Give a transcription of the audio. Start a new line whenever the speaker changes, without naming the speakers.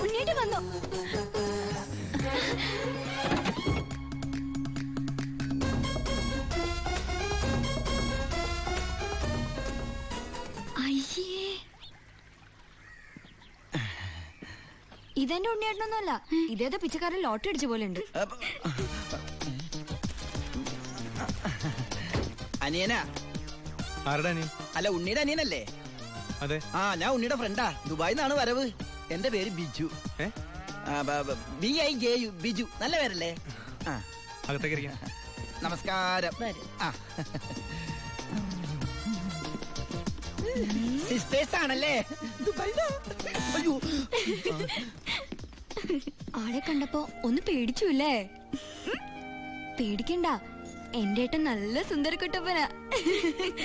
ഉണ്ണീട്ടൻ വന്നു. അയ്യേ, ഇതെന്റെ ഉണ്ണിയേട്ടനൊന്നുമല്ല. ഇതേതോ പിച്ചക്കാരൻ ലോട്ടറി അടിച്ച പോലെ ഉണ്ട്.
അനിയനാ?
ആരുടെ അനിയൻ?
അല്ല, ഉണ്ണിയുടെ അനിയനല്ലേ?
അതെ.
ആ, ഞാൻ ഉണ്ണിയുടെ ഫ്രണ്ടാ. ദുബായിന്നാണ് വരവ്. എന്റെ പേര് ബിജു. BIJU, ബിജു. നല്ല പേരല്ലേ?
അകത്തേക്ക്.
നമസ്കാരം. സിസ്റ്റേഴ്സ് ആണല്ലേ? അയ്യോ,
ആളെ കണ്ടപ്പോ ഒന്ന് പേടിച്ചുല്ലേ? പേടിക്കണ്ട, എന്റെ ഏട്ടൻ നല്ല സുന്ദരക്കുട്ടപ്പനാ.